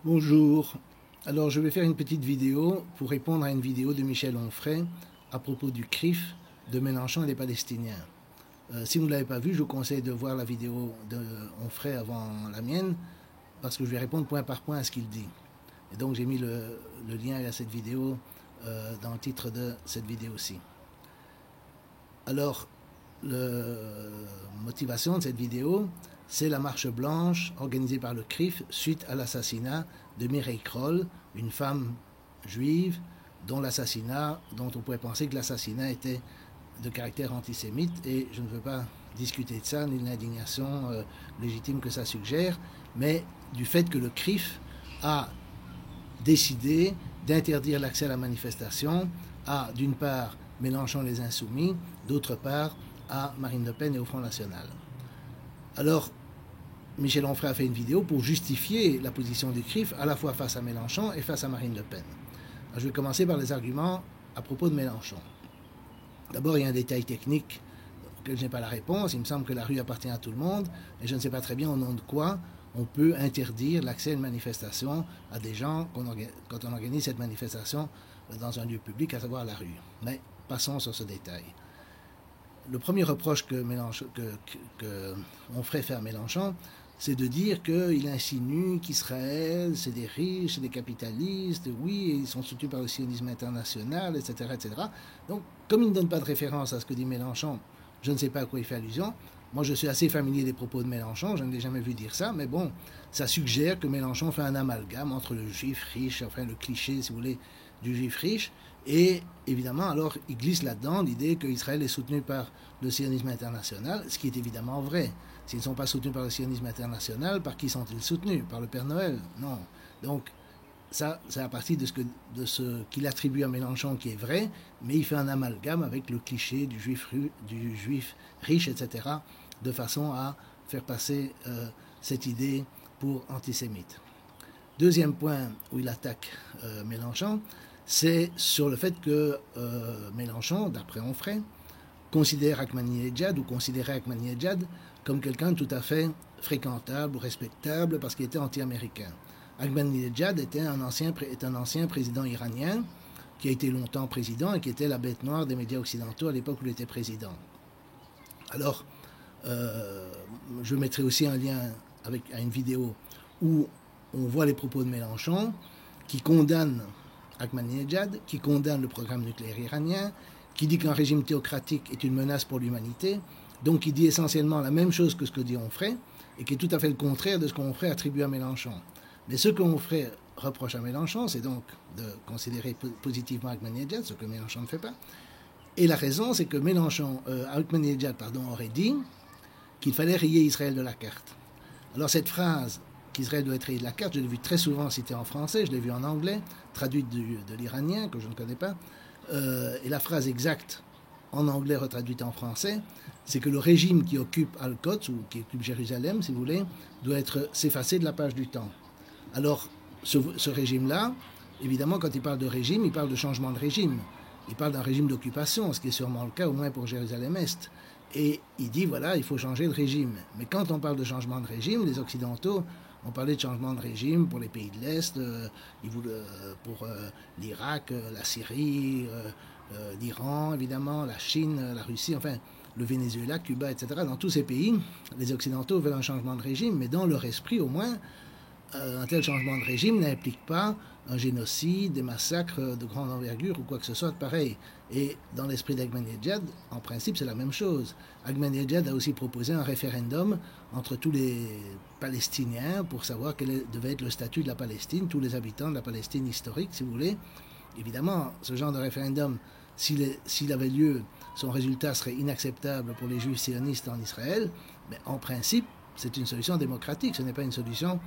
Bonjour. Alors je vais faire une petite vidéo pour répondre à une vidéo de Michel Onfray à propos du CRIF de Mélenchon et des Palestiniens. Si vous ne l'avez pas vu, je vous conseille de voir la vidéo de Onfray avant la mienne parce que je vais répondre point par point à ce qu'il dit. Et donc j'ai mis le lien à cette vidéo dans le titre de cette vidéo-ci. Alors, la motivation de cette vidéo, c'est la marche blanche organisée par le CRIF suite à l'assassinat de Mireille Kroll, une femme juive dont on pourrait penser que l'assassinat était de caractère antisémite, et je ne veux pas discuter de ça, ni de l'indignation légitime que ça suggère, mais du fait que le CRIF a décidé d'interdire l'accès à la manifestation à, d'une part, Mélenchon les Insoumis, d'autre part, à Marine Le Pen et au Front National. Alors, Michel Onfray a fait une vidéo pour justifier la position du CRIF à la fois face à Mélenchon et face à Marine Le Pen. Alors, je vais commencer par les arguments à propos de Mélenchon. D'abord, il y a un détail technique auquel je n'ai pas la réponse. Il me semble que la rue appartient à tout le monde, et je ne sais pas très bien au nom de quoi on peut interdire l'accès à une manifestation à des gens quand on organise cette manifestation dans un lieu public, à savoir la rue. Mais passons sur ce détail. Le premier reproche que Onfray fait à Mélenchon, c'est de dire qu'il insinue qu'Israël, c'est des riches, c'est des capitalistes, oui, ils sont soutenus par le sionisme international, etc., etc. Donc, comme il ne donne pas de référence à ce que dit Mélenchon, je ne sais pas à quoi il fait allusion. Moi, je suis assez familier des propos de Mélenchon, je ne l'ai jamais vu dire ça, mais bon, ça suggère que Mélenchon fait un amalgame entre le juif riche, enfin le cliché, si vous voulez, du juif riche, et évidemment, alors, il glisse là-dedans l'idée qu'Israël est soutenu par le sionisme international, ce qui est évidemment vrai. S'ils ne sont pas soutenus par le sionisme international, par qui sont-ils soutenus? Par le Père Noël? Non. Donc, ça, c'est à partir de ce qu'il attribue à Mélenchon qui est vrai, mais il fait un amalgame avec le cliché du juif riche, etc., de façon à faire passer cette idée pour antisémite. Deuxième point où il attaque Mélenchon, c'est sur le fait que Mélenchon, d'après Onfray, considérait Ahmadinejad comme quelqu'un de tout à fait fréquentable ou respectable parce qu'il était anti-américain. Ahmadinejad était un ancien président iranien qui a été longtemps président et qui était la bête noire des médias occidentaux à l'époque où il était président. Alors, je mettrai aussi un lien à une vidéo où on voit les propos de Mélenchon qui condamne Ahmadinejad, qui condamne le programme nucléaire iranien, qui dit qu'un régime théocratique est une menace pour l'humanité, donc qui dit essentiellement la même chose que ce que dit Onfray, et qui est tout à fait le contraire de ce qu'Onfray attribue à Mélenchon. Mais ce qu'Onfray reproche à Mélenchon, c'est donc de considérer positivement Ahmadinejad, ce que Mélenchon ne fait pas. Et la raison, c'est que Ahmadinejad aurait dit qu'il fallait rayer Israël de la carte. Alors cette phrase qu'Israël doit être rayé de la carte, je l'ai vu très souvent citée en français, je l'ai vu en anglais, traduite de l'iranien, que je ne connais pas, et la phrase exacte en anglais retraduite en français, c'est que le régime qui occupe Al-Quds, ou qui occupe Jérusalem, si vous voulez, doit s'effacer de la page du temps. Alors, ce régime-là, évidemment, quand il parle de régime, il parle de changement de régime. Il parle d'un régime d'occupation, ce qui est sûrement le cas, au moins pour Jérusalem-Est. Et il dit, voilà, il faut changer de régime. Mais quand on parle de changement de régime, les Occidentaux ont parlé de changement de régime pour les pays de l'Est, pour l'Irak, la Syrie, l'Iran, évidemment, la Chine, la Russie, enfin, le Venezuela, Cuba, etc. Dans tous ces pays, les Occidentaux veulent un changement de régime, mais dans leur esprit, au moins, un tel changement de régime n'implique pas un génocide, des massacres de grande envergure ou quoi que ce soit de pareil. Et dans l'esprit d'Ahmadinejad, en principe, c'est la même chose. Ahmadinejad a aussi proposé un référendum entre tous les Palestiniens pour savoir quel devait être le statut de la Palestine, tous les habitants de la Palestine historique, si vous voulez. Évidemment, ce genre de référendum, s'il avait lieu, son résultat serait inacceptable pour les juifs sionistes en Israël, mais en principe, c'est une solution démocratique, ce n'est pas une solution,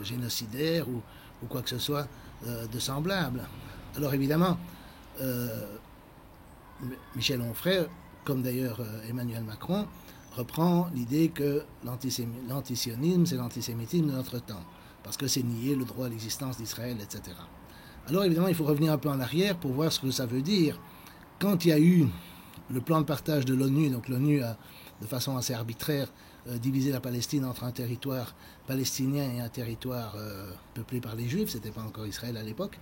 génocidaire ou quoi que ce soit de semblable. Alors évidemment, Michel Onfray, comme d'ailleurs Emmanuel Macron, reprend l'idée que l'antisionisme, c'est l'antisémitisme de notre temps, parce que c'est nier le droit à l'existence d'Israël, etc. Alors évidemment, il faut revenir un peu en arrière pour voir ce que ça veut dire. Quand il y a eu le plan de partage de l'ONU, donc l'ONU a, de façon assez arbitraire, diviser la Palestine entre un territoire palestinien et un territoire peuplé par les Juifs, c'était pas encore Israël à l'époque.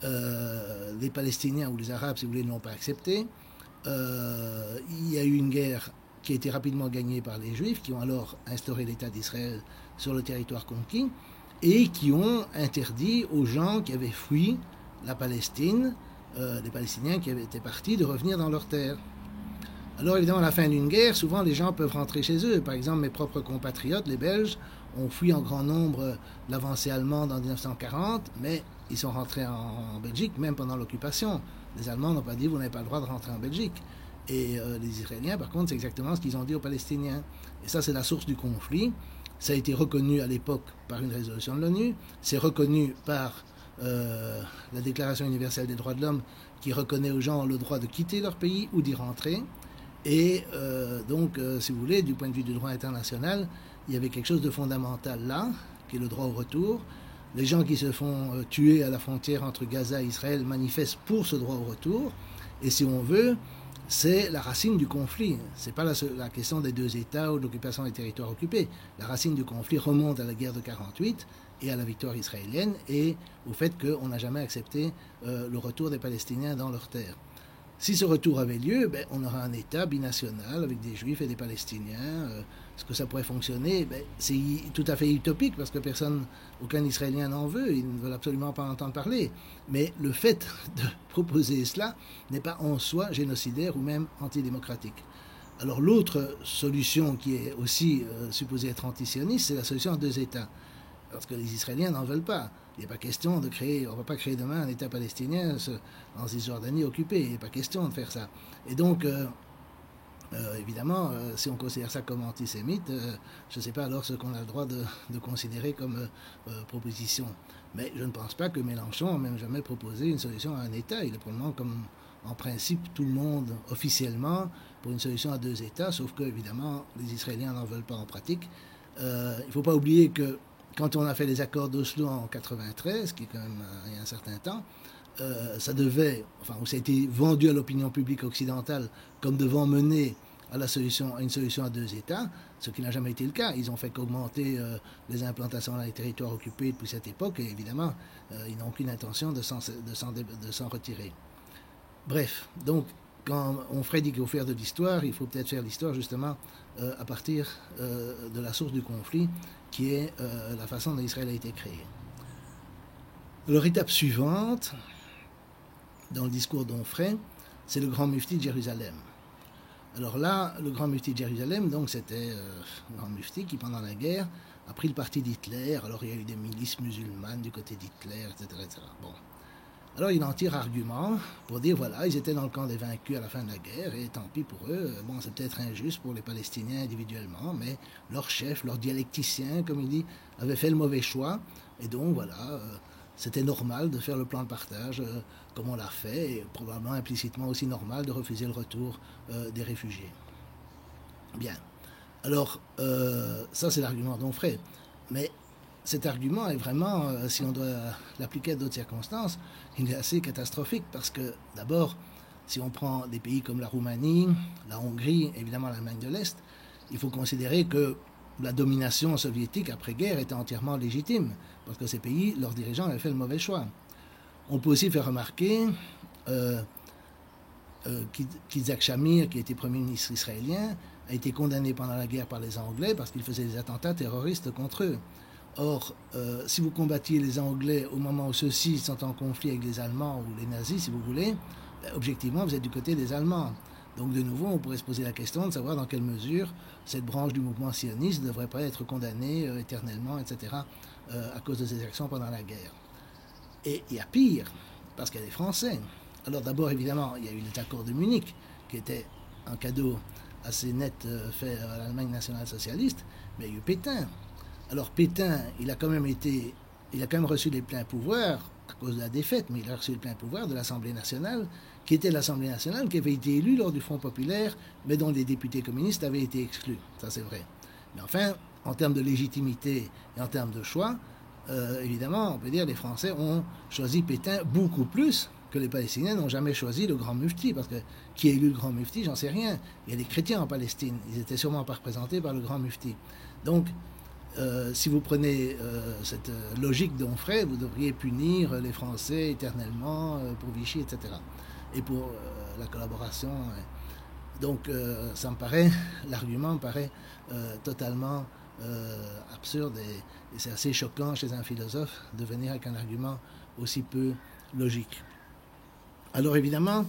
Les Palestiniens ou les Arabes, si vous voulez, ne l'ont pas accepté. Il y a eu une guerre qui a été rapidement gagnée par les Juifs, qui ont alors instauré l'État d'Israël sur le territoire conquis, et qui ont interdit aux gens qui avaient fui la Palestine, les Palestiniens qui étaient partis, de revenir dans leurs terres. Alors évidemment, à la fin d'une guerre, souvent les gens peuvent rentrer chez eux. Par exemple, mes propres compatriotes, les Belges, ont fui en grand nombre l'avancée allemande en 1940, mais ils sont rentrés en Belgique, même pendant l'occupation. Les Allemands n'ont pas dit, vous n'avez pas le droit de rentrer en Belgique. Et les Israéliens, par contre, c'est exactement ce qu'ils ont dit aux Palestiniens. Et ça, c'est la source du conflit. Ça a été reconnu à l'époque par une résolution de l'ONU. C'est reconnu par la Déclaration universelle des droits de l'homme qui reconnaît aux gens le droit de quitter leur pays ou d'y rentrer. Et donc, si vous voulez, du point de vue du droit international, il y avait quelque chose de fondamental là, qui est le droit au retour. Les gens qui se font tuer à la frontière entre Gaza et Israël manifestent pour ce droit au retour. Et si on veut, c'est la racine du conflit. Ce n'est pas la question des deux États ou de l'occupation des territoires occupés. La racine du conflit remonte à la guerre de 1948 et à la victoire israélienne et au fait qu'on n'a jamais accepté le retour des Palestiniens dans leurs terres. Si ce retour avait lieu, on aurait un État binational avec des Juifs et des Palestiniens. Est-ce que ça pourrait fonctionner? C'est tout à fait utopique parce que aucun Israélien n'en veut. Ils ne veulent absolument pas en entendre parler. Mais le fait de proposer cela n'est pas en soi génocidaire ou même antidémocratique. Alors l'autre solution qui est aussi supposée être antisioniste, c'est la solution à deux États. Parce que les Israéliens n'en veulent pas. Il n'est pas question de créer, on ne va pas créer demain un État palestinien en Cisjordanie occupée. Il n'est pas question de faire ça. Et donc, évidemment, si on considère ça comme antisémite, je ne sais pas alors ce qu'on a le droit de considérer comme proposition. Mais je ne pense pas que Mélenchon n'a même jamais proposé une solution à un État. Il est probablement comme, en principe, tout le monde officiellement pour une solution à deux États, sauf que, évidemment, les Israéliens n'en veulent pas en pratique. Il ne faut pas oublier que quand on a fait les accords d'Oslo en 1993, qui est quand même il y a un certain temps, ça devait, ça a été vendu à l'opinion publique occidentale comme devant mener à une solution à deux États, ce qui n'a jamais été le cas. Ils ont fait qu'augmenter les implantations dans les territoires occupés depuis cette époque, et évidemment, ils n'ont aucune intention de s'en retirer. Bref, donc, quand Onfray dit qu'il faut faire de l'histoire, il faut peut-être faire l'histoire justement à partir de la source du conflit, qui est la façon dont Israël a été créé. Alors, étape suivante, dans le discours d'Onfray, c'est le grand mufti de Jérusalem. Alors là, le grand mufti de Jérusalem, donc c'était le grand mufti qui, pendant la guerre, a pris le parti d'Hitler. Alors il y a eu des milices musulmanes du côté d'Hitler, etc., etc. Bon. Alors il en tire argument pour dire, voilà, ils étaient dans le camp des vaincus à la fin de la guerre, et tant pis pour eux. Bon, c'est peut-être injuste pour les Palestiniens individuellement, mais leur chef, leur dialecticien, comme il dit, avait fait le mauvais choix. Et donc, voilà, c'était normal de faire le plan de partage comme on l'a fait, et probablement implicitement aussi normal de refuser le retour des réfugiés. Bien. Alors, ça c'est l'argument d'Onfray. Mais cet argument est vraiment, si on doit l'appliquer à d'autres circonstances, il est assez catastrophique parce que, d'abord, si on prend des pays comme la Roumanie, la Hongrie, évidemment l'Allemagne de l'Est, il faut considérer que la domination soviétique après-guerre était entièrement légitime, parce que ces pays, leurs dirigeants avaient fait le mauvais choix. On peut aussi faire remarquer qu'Yitzhak Shamir, qui était Premier ministre israélien, a été condamné pendant la guerre par les Anglais parce qu'il faisait des attentats terroristes contre eux. Or, si vous combattiez les Anglais au moment où ceux-ci sont en conflit avec les Allemands ou les nazis, si vous voulez, objectivement, vous êtes du côté des Allemands. Donc, de nouveau, on pourrait se poser la question de savoir dans quelle mesure cette branche du mouvement sioniste ne devrait pas être condamnée éternellement, etc., à cause de ses actions pendant la guerre. Et il y a pire, parce qu'il y a des Français. Alors, d'abord, évidemment, il y a eu les accords de Munich, qui était un cadeau assez net fait à l'Allemagne nationale-socialiste, mais il y a eu Pétain. Alors Pétain, il a quand même reçu les pleins pouvoirs à cause de la défaite, mais il a reçu les pleins pouvoirs de l'Assemblée nationale, qui était l'Assemblée nationale qui avait été élue lors du Front populaire, mais dont les députés communistes avaient été exclus. Ça, c'est vrai. Mais enfin, en termes de légitimité et en termes de choix, évidemment, on peut dire que les Français ont choisi Pétain beaucoup plus que les Palestiniens n'ont jamais choisi le grand mufti, parce que qui a élu le grand mufti, j'en sais rien. Il y a des chrétiens en Palestine, ils étaient sûrement pas représentés par le grand mufti. Donc, si vous prenez cette logique d'Onfray, vous devriez punir les Français éternellement pour Vichy, etc. Et pour la collaboration. Donc, ça me paraît, l'argument me paraît totalement absurde et c'est assez choquant chez un philosophe de venir avec un argument aussi peu logique. Alors évidemment,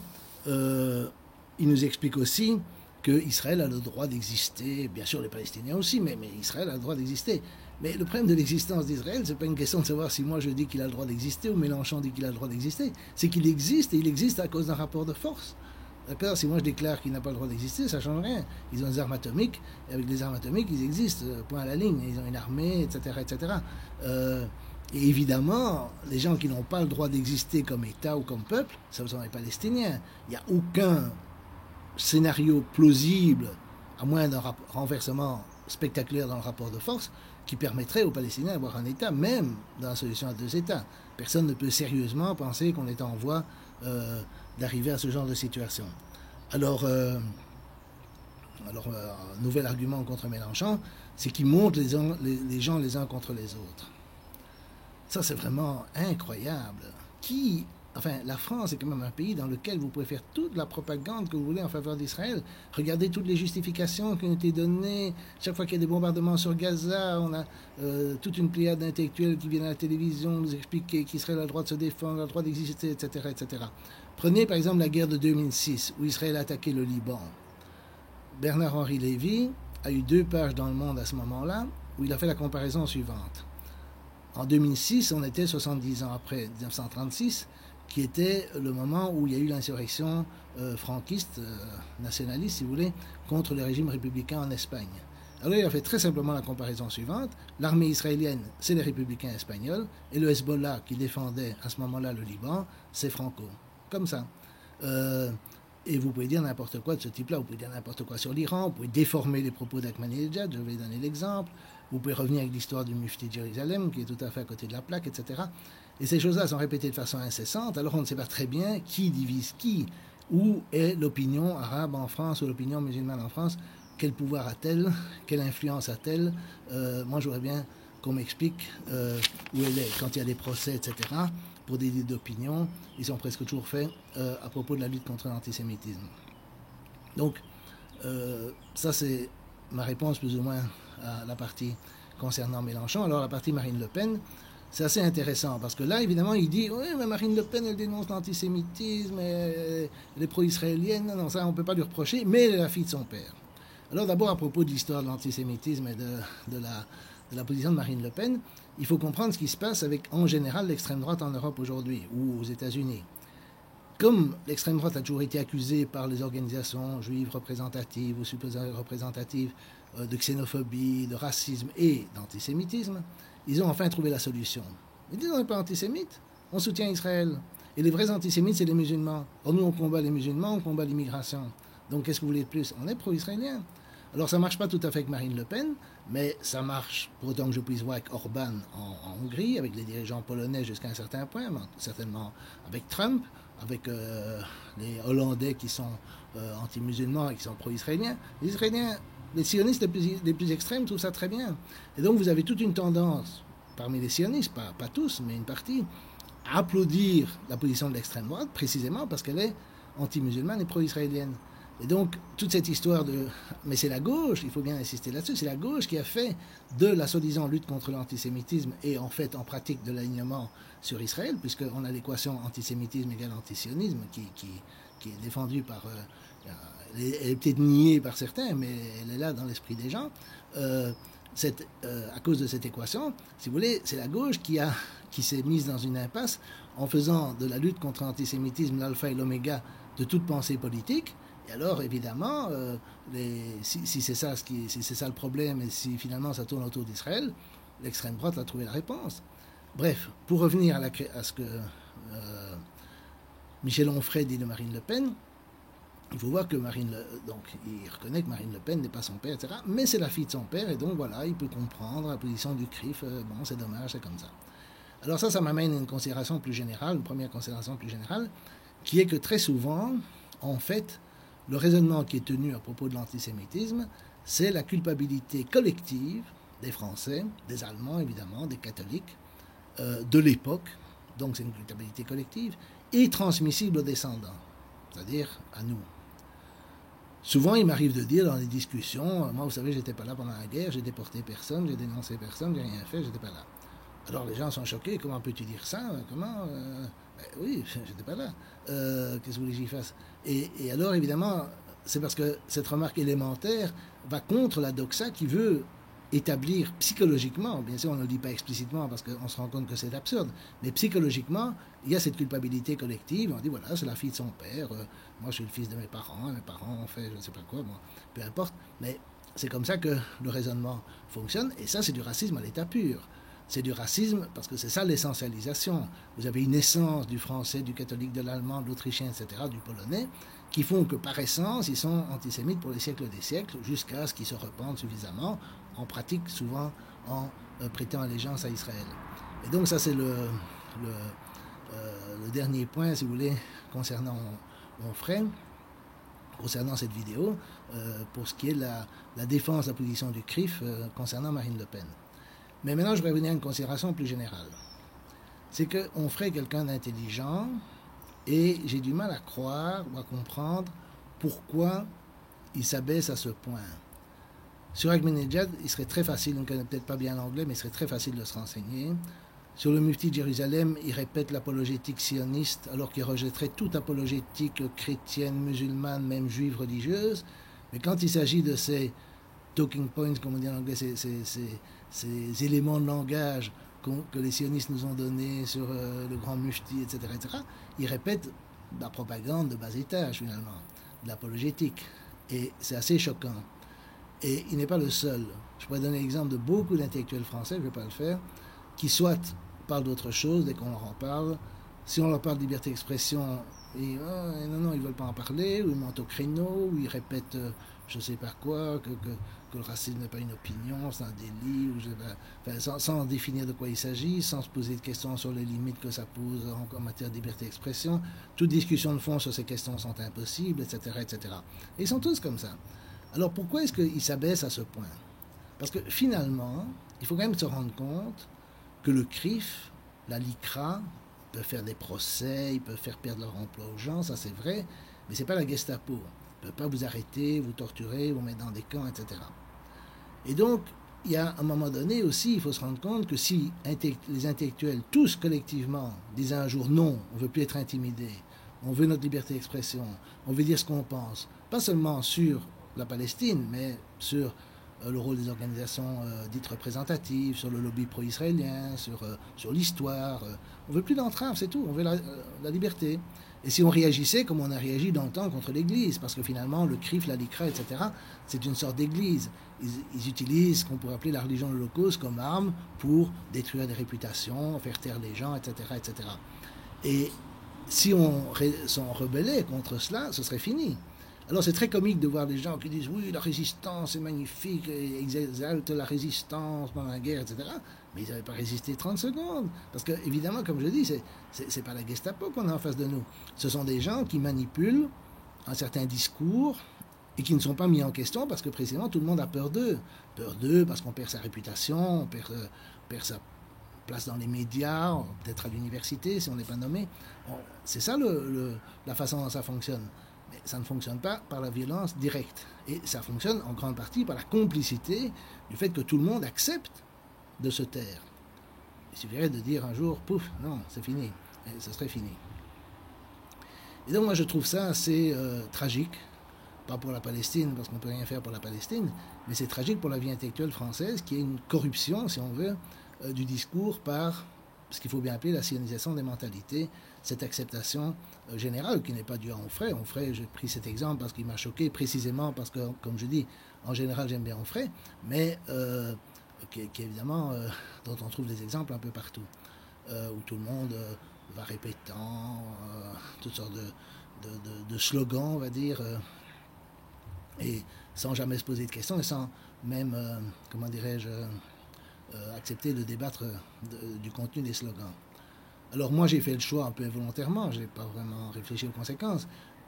il nous explique aussi qu'Israël a le droit d'exister, bien sûr les Palestiniens aussi, mais Israël a le droit d'exister. Mais le problème de l'existence d'Israël, c'est pas une question de savoir si moi je dis qu'il a le droit d'exister ou Mélenchon dit qu'il a le droit d'exister, c'est qu'il existe et il existe à cause d'un rapport de force. D'accord. Si moi je déclare qu'il n'a pas le droit d'exister, ça ne change rien. Ils ont des armes atomiques, et avec les armes atomiques, ils existent, point à la ligne. Ils ont une armée, etc. etc. Et évidemment, les gens qui n'ont pas le droit d'exister comme État ou comme peuple, ce sont les Palestiniens. Il n'y a aucun scénario plausible, à moins d'un renversement spectaculaire dans le rapport de force, qui permettrait aux Palestiniens d'avoir un État, même dans la solution à deux États. Personne ne peut sérieusement penser qu'on est en voie d'arriver à ce genre de situation. Alors, un nouvel argument contre Mélenchon, c'est qu'il monte les gens les uns contre les autres. Ça, c'est vraiment incroyable. La France est quand même un pays dans lequel vous pouvez faire toute la propagande que vous voulez en faveur d'Israël. Regardez toutes les justifications qui ont été données. Chaque fois qu'il y a des bombardements sur Gaza, on a toute une pléiade d'intellectuels qui viennent à la télévision nous expliquer qu'Israël a le droit de se défendre, a le droit d'exister, etc., etc. Prenez par exemple la guerre de 2006, où Israël a attaqué le Liban. Bernard-Henri Lévy a eu 2 pages dans Le Monde à ce moment-là, où il a fait la comparaison suivante. En 2006, on était 70 ans après 1936, qui était le moment où il y a eu l'insurrection franquiste, nationaliste, si vous voulez, contre le régime républicain en Espagne. Alors il a fait très simplement la comparaison suivante. L'armée israélienne, c'est les républicains espagnols, et le Hezbollah, qui défendait à ce moment-là le Liban, c'est Franco. Comme ça. Et vous pouvez dire n'importe quoi de ce type-là. Vous pouvez dire n'importe quoi sur l'Iran, vous pouvez déformer les propos d'Ahmadinejad, je vais donner l'exemple. Vous pouvez revenir avec l'histoire du mufti de Jérusalem, qui est tout à fait à côté de la plaque, etc. Et ces choses-là sont répétées de façon incessante, alors on ne sait pas très bien qui divise qui. Où est l'opinion arabe en France ou l'opinion musulmane en France? Quel pouvoir a-t-elle? Quelle influence a-t-elle? Moi, j'aurais bien qu'on m'explique où elle est. Quand il y a des procès, etc., pour des idées d'opinion, ils sont presque toujours faits à propos de la lutte contre l'antisémitisme. Donc, ça c'est ma réponse plus ou moins à la partie concernant Mélenchon. Alors la partie Marine Le Pen, c'est assez intéressant parce que là, évidemment, il dit oui, mais Marine Le Pen, elle dénonce l'antisémitisme, elle est pro-israélienne, non, ça on ne peut pas lui reprocher, mais elle est la fille de son père. Alors d'abord, à propos de l'histoire de l'antisémitisme et de la position de Marine Le Pen, il faut comprendre ce qui se passe avec, en général, l'extrême droite en Europe aujourd'hui ou aux États-Unis. Comme l'extrême droite a toujours été accusée par les organisations juives représentatives ou supposées représentatives de xénophobie, de racisme et d'antisémitisme, ils ont enfin trouvé la solution. Ils disent on n'est pas antisémites, on soutient Israël. Et les vrais antisémites, c'est les musulmans. Or nous, on combat les musulmans, on combat l'immigration. Donc qu'est-ce que vous voulez de plus? On est pro-israélien. Alors ça ne marche pas tout à fait avec Marine Le Pen, mais ça marche, pour autant que je puisse voir, avec Orban en Hongrie, avec les dirigeants polonais jusqu'à un certain point, certainement avec Trump, avec les Hollandais qui sont anti-musulmans et qui sont pro-israéliens. Les Israéliens, les sionistes les plus extrêmes trouvent ça très bien. Et donc vous avez toute une tendance, parmi les sionistes, pas tous, mais une partie, à applaudir la position de l'extrême droite, précisément parce qu'elle est anti-musulmane et pro-israélienne. Et donc, toute cette histoire de... Mais c'est la gauche, il faut bien insister là-dessus, c'est la gauche qui a fait de la soi-disant lutte contre l'antisémitisme et en fait, en pratique, de l'alignement sur Israël, puisqu'on a l'équation antisémitisme égale antisionisme qui est défendue par... elle est peut-être niée par certains, mais elle est là dans l'esprit des gens. À cause de cette équation, si vous voulez, c'est la gauche qui s'est mise dans une impasse en faisant de la lutte contre l'antisémitisme l'alpha et l'oméga de toute pensée politique. Et alors, évidemment, si c'est ça le problème et si finalement ça tourne autour d'Israël, l'extrême droite a trouvé la réponse. Bref, pour revenir à ce que Michel Onfray dit de Marine Le Pen, il faut voir que donc il reconnaît que Marine Le Pen n'est pas son père, etc. Mais c'est la fille de son père, et donc voilà, il peut comprendre la position du CRIF. Bon, c'est dommage, c'est comme ça. Alors ça m'amène à une considération plus générale, une première considération plus générale, qui est que très souvent, en fait, le raisonnement qui est tenu à propos de l'antisémitisme, c'est la culpabilité collective des Français, des Allemands évidemment, des catholiques, de l'époque, donc c'est une culpabilité collective, et transmissible aux descendants, c'est-à-dire à nous. Souvent, il m'arrive de dire dans les discussions, moi, vous savez, j'étais pas là pendant la guerre, j'ai déporté personne, j'ai dénoncé personne, j'ai rien fait, j'étais pas là. Alors les gens sont choqués, comment peux-tu dire ça? Comment oui, j'étais pas là. Qu'est-ce que vous voulez que j'y fasse? Et alors, évidemment, c'est parce que cette remarque élémentaire va contre la doxa qui veut établir psychologiquement, bien sûr on ne le dit pas explicitement parce qu'on se rend compte que c'est absurde, mais psychologiquement, il y a cette culpabilité collective, on dit voilà, c'est la fille de son père, moi je suis le fils de mes parents ont fait je ne sais pas quoi, bon, peu importe, mais c'est comme ça que le raisonnement fonctionne, et ça c'est du racisme à l'état pur. C'est du racisme parce que c'est ça l'essentialisation. Vous avez une essence du français, du catholique, de l'allemand, de l'autrichien, etc., du polonais, qui font que par essence, ils sont antisémites pour les siècles des siècles, jusqu'à ce qu'ils se repentent suffisamment, en pratique souvent en prêtant allégeance à Israël. Et donc ça c'est le dernier point, si vous voulez, concernant mon frère, concernant cette vidéo, pour ce qui est de la défense de la position du CRIF concernant Marine Le Pen. Mais maintenant, je vais revenir à une considération plus générale. C'est qu'on ferait quelqu'un d'intelligent et j'ai du mal à croire ou à comprendre pourquoi il s'abaisse à ce point. Sur Ahmadinejad, il serait très facile, on ne connaît peut-être pas bien l'anglais, mais il serait très facile de se renseigner. Sur le mufti de Jérusalem, il répète l'apologétique sioniste alors qu'il rejetterait toute apologétique chrétienne, musulmane, même juive religieuse. Mais quand il s'agit de ces talking points, comme on dit en anglais, ces éléments de langage que les sionistes nous ont donnés sur le grand mufti, etc., ils répètent de la propagande de bas étage, finalement, de l'apologétique. Et c'est assez choquant. Et il n'est pas le seul. Je pourrais donner l'exemple de beaucoup d'intellectuels français, je ne vais pas le faire, qui soit parlent d'autre chose dès qu'on leur en parle. Si on leur parle de liberté d'expression, ils non, ils ne veulent pas en parler, ou ils montent au créneau, ou ils répètent je ne sais pas quoi, que le racisme n'est pas une opinion, c'est un délit, sans définir de quoi il s'agit, sans se poser de questions sur les limites que ça pose en matière de liberté d'expression. Toute discussion de fond sur ces questions sont impossibles, etc., etc. Et ils sont tous comme ça. Alors pourquoi est-ce qu'ils s'abaissent à ce point? Parce que finalement, il faut quand même se rendre compte que le CRIF, la LICRA, peuvent faire des procès, ils peuvent faire perdre leur emploi aux gens, ça c'est vrai, mais c'est pas la Gestapo. Ils ne peuvent pas vous arrêter, vous torturer, vous mettre dans des camps, etc. Et donc, il y a un moment donné aussi, il faut se rendre compte que si les intellectuels, tous collectivement, disaient un jour non, on ne veut plus être intimidés, on veut notre liberté d'expression, on veut dire ce qu'on pense, pas seulement sur la Palestine, mais sur le rôle des organisations dites représentatives, sur le lobby pro-israélien, sur l'histoire. On ne veut plus d'entrave, c'est tout, on veut la liberté. Et si on réagissait comme on a réagi dans le temps contre l'Église, parce que finalement le CRIF, la LICRA, etc., c'est une sorte d'Église. Ils utilisent ce qu'on pourrait appeler la religion de l'Holocauste comme arme pour détruire des réputations, faire taire les gens, etc., etc. Et si on s'en rebellait contre cela, ce serait fini. Alors c'est très comique de voir des gens qui disent oui, la résistance est magnifique, et ils exaltent la résistance pendant la guerre, etc. Mais ils n'avaient pas résisté 30 secondes. Parce que, évidemment, comme je dis, c'est pas la Gestapo qu'on a en face de nous. Ce sont des gens qui manipulent un certain discours et qui ne sont pas mis en question parce que précisément tout le monde a peur d'eux. Peur d'eux parce qu'on perd sa réputation, on perd sa place dans les médias, peut-être à l'université si on n'est pas nommé. C'est ça la façon dont ça fonctionne. Mais ça ne fonctionne pas par la violence directe. Et ça fonctionne en grande partie par la complicité du fait que tout le monde accepte de se taire. Il suffirait de dire un jour, pouf, non, c'est fini. Et ce serait fini. Et donc moi je trouve ça assez tragique, pas pour la Palestine, parce qu'on ne peut rien faire pour la Palestine, mais c'est tragique pour la vie intellectuelle française, qui est une corruption, si on veut, du discours par ce qu'il faut bien appeler la sionisation des mentalités, cette acceptation générale qui n'est pas due à Onfray. Onfray, j'ai pris cet exemple parce qu'il m'a choqué, précisément parce que, comme je dis, en général j'aime bien Onfray, mais qui évidemment, dont on trouve des exemples un peu partout, où tout le monde va répétant toutes sortes de slogans, on va dire, et sans jamais se poser de questions, et sans même, comment dirais-je, accepter de débattre du contenu des slogans. Alors moi j'ai fait le choix un peu involontairement, je n'ai pas vraiment réfléchi aux conséquences,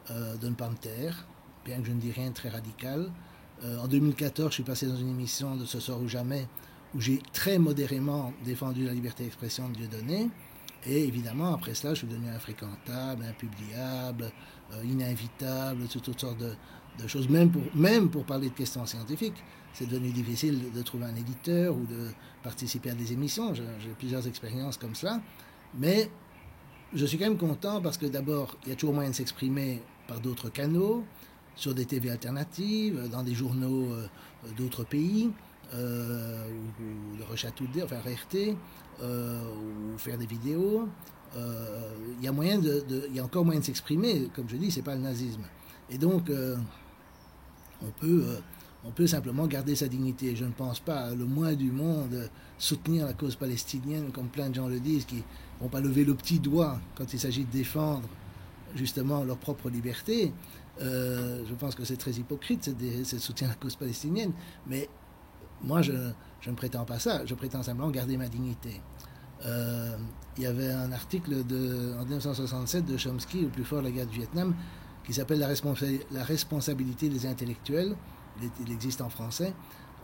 de ne pas me taire, bien que je ne dis rien de très radical. En 2014, je suis passé dans une émission de Ce soir ou jamais, où j'ai très modérément défendu la liberté d'expression de Dieudonné. Et évidemment, après cela, je suis devenu infréquentable, impubliable, ininvitable, toutes sortes de choses, même pour parler de questions scientifiques. C'est devenu difficile de trouver un éditeur ou de participer à des émissions. J'ai plusieurs expériences comme cela. Mais je suis quand même content parce que d'abord, il y a toujours moyen de s'exprimer par d'autres canaux, sur des TV alternatives, dans des journaux d'autres pays, ou le Rechatouder, enfin RT, ou faire des vidéos. Il y a il y a encore moyen de s'exprimer, comme je dis, c'est pas le nazisme. Et donc, on peut, on peut simplement garder sa dignité. Je ne pense pas, le moins du monde, soutenir la cause palestinienne, comme plein de gens le disent, qui ne vont pas lever le petit doigt quand il s'agit de défendre justement leur propre liberté. Je pense que c'est très hypocrite, c'est soutien à la cause palestinienne. Mais moi, je ne prétends pas ça. Je prétends simplement garder ma dignité. Il y avait un article en 1967 de Chomsky, le plus fort de la guerre du Vietnam, qui s'appelle la responsabilité des intellectuels. Il existe en français.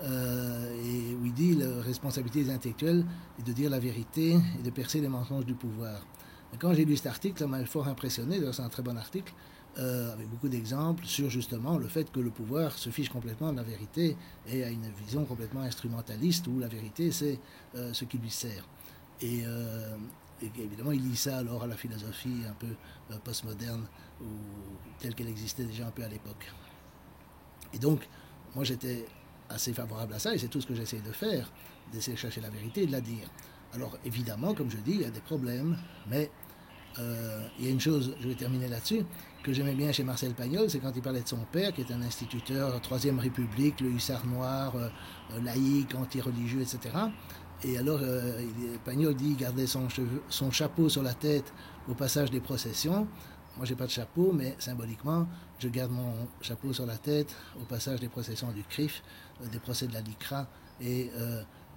Et où il dit la responsabilité des intellectuels est de dire la vérité et de percer les mensonges du pouvoir. Et quand j'ai lu cet article, ça m'a fort impressionné. C'est un très bon article, avec beaucoup d'exemples sur justement le fait que le pouvoir se fiche complètement de la vérité et a une vision complètement instrumentaliste où la vérité c'est ce qui lui sert. Et évidemment, il lit ça alors à la philosophie un peu postmoderne, ou telle qu'elle existait déjà un peu à l'époque. Et donc, moi j'étais assez favorable à ça, et c'est tout ce que j'essaie de faire, d'essayer de chercher la vérité et de la dire. Alors évidemment, comme je dis, il y a des problèmes, mais il y a une chose, je vais terminer là-dessus, que j'aimais bien chez Marcel Pagnol, c'est quand il parlait de son père, qui est un instituteur, Troisième République, le hussard noir, laïque, anti-religieux, etc. Et alors, Pagnol dit qu'il gardait son chapeau sur la tête au passage des processions. Moi, j'ai pas de chapeau, mais symboliquement, je garde mon chapeau sur la tête au passage des processions du CRIF, des procès de la LICRA et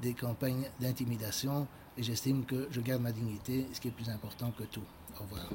des campagnes d'intimidation. Et j'estime que je garde ma dignité, ce qui est plus important que tout. Au revoir.